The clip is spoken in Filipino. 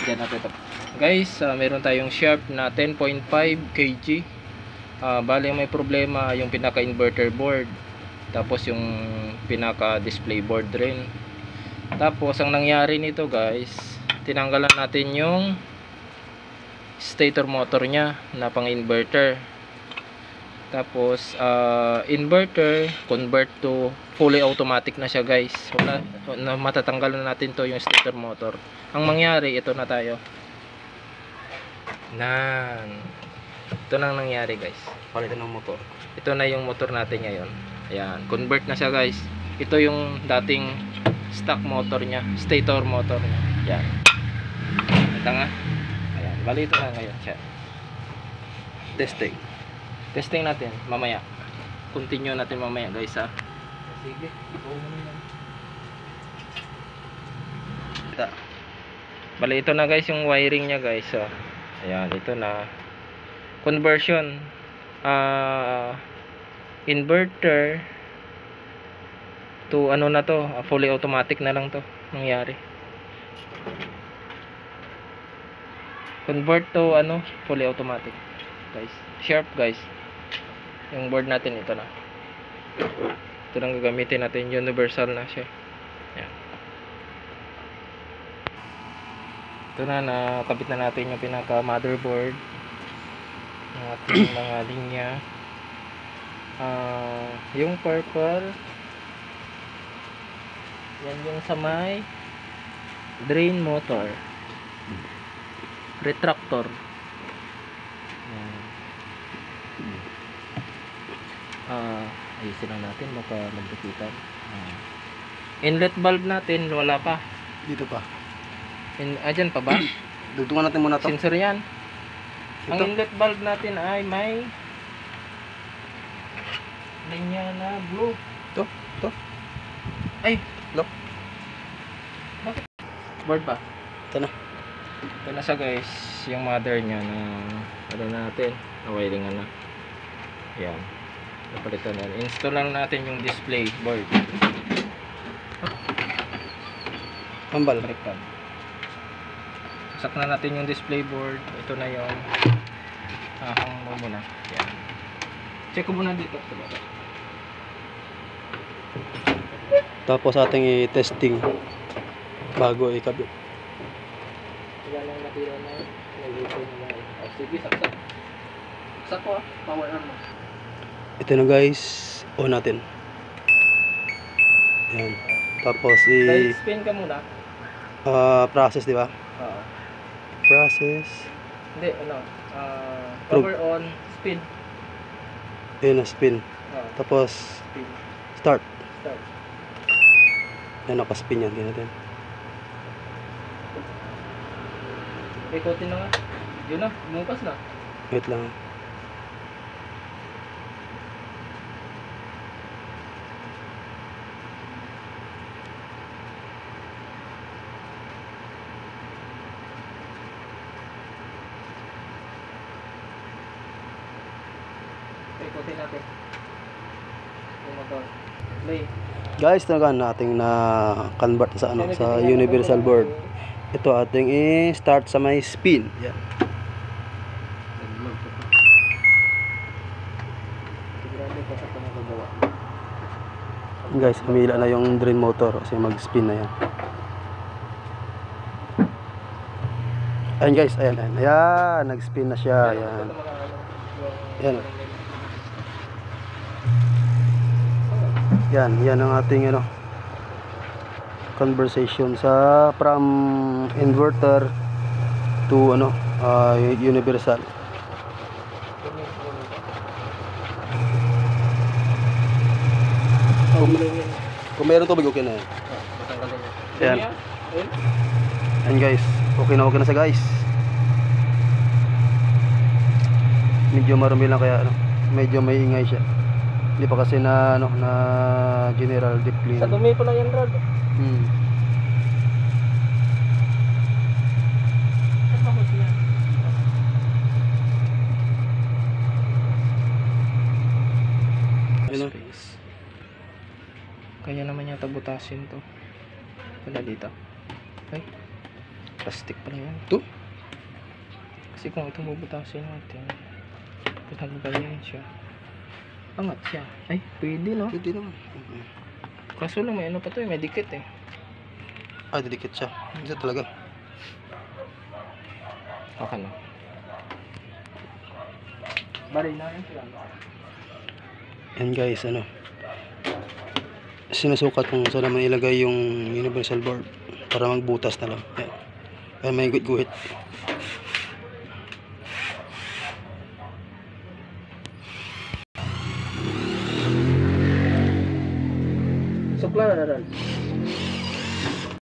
Diyan natin ito. Guys, meron tayong Sharp na 10.5 kg. Bali may problema yung pinaka-inverter board. Tapos yung pinaka-display board rin. Tapos ang nangyari nito guys, tinanggalan natin yung stator motor nya na pang-inverter. Tapos inverter convert to fully automatic na siya guys. Wala, matatanggalan natin to yung stator motor. Ang mangyari, ito na tayo. Ito nang nangyari guys. Palitan ng motor. Ito na yung motor natin ngayon. Ayan, convert na siya guys. Ito yung dating stock motor nya, stator motor nya. Ayan. Ito nga. Ayan, bali ito na ngayon siya. Testing natin mamaya. Continue natin mamaya guys ha. Sige, ikaw muna yan. Bali ito na guys yung wiring nya guys. So, ayan, ito na. Conversion. Inverter to ano na to, fully automatic na lang to nangyari. Convert to ano, fully automatic guys. Sharp guys. Yung board natin ito na. Ito lang gagamitin natin, universal na siya. Ayan. Ito na, nakabit na natin yung pinaka motherboard ng ating mga linya. Yung purple, yan yung sa may drain motor, retractor. Ayusin lang natin, baka magdukitan. Inlet valve natin, wala pa. Dito pa. Dyan pa ba? Dugtungan natin muna to. Sensor yan. Ang Ito. inlet valve natin ay may linya na blue. To. Ay, Look. bakit? Board pa. Ito na. Ito na siya guys, yung mother nya na ano natin, na-wiringan na. Ayan. Napalitan na. Install lang natin yung display board. Pambal. Baliktad. Sak na natin yung display board. Ito na yung hang mo muna. Ayan. Check ko muna dito sa baba. Tapos ating i-testing bago ikabit. Wala lang natira na yun. Nag-ipon na yun. Sige, saksak. Saksak ko power arm mo. Ito na guys, on natin. Ayan. Tapos Spin ka muna. process, di ba? Oo. Process. Hindi, ano. Power on, spin. Ayan na, spin. Oo, Tapos spin. start. Start. Ayan, nakaspin yan. Tingnan natin. Ikotin na nga. Yun na, bumukas na. Wait lang. Ikotin natin. Yung motor. Play. Guys, nagaan nating na convert sa ano, sa universal board. Ito ating i-start sa may spin. Yan. Sigurado pa sa pangagawa. Guys, humila na yung drain motor kasi mag-spin na yan. Ayan guys, ayan. Ayan, nag-spin na siya. Ayan. Ayan. Yan ang ating ano, conversation sa from inverter to ano, universal. Kung meron tubig, okay na yan. Ayan. Ayan guys, okay na sa guys. Medyo marumi lang kaya ano, medyo may ingay siya. Hindi pa kasi na ano, na general deep clean. Sa dumi pala yan, Rod. Ano? Kaya naman yata butasin to. Wala dito. Okay. Plastic pala yan. Ito? Kasi kung ito bubutasin natin, pinagbayan siya. Angat siya. Ay, pwede no? Pwede naman. Kaso lang may ano pa to may dikit eh. Ah, didikit siya. Isa talaga. Okay na. Bali na yan siya. Yan guys, ano. Sinusukat kung saan naman ilagay yung universal board para magbutas na lang. Yan. Kaya may guhit-guhit. Sukla na rin.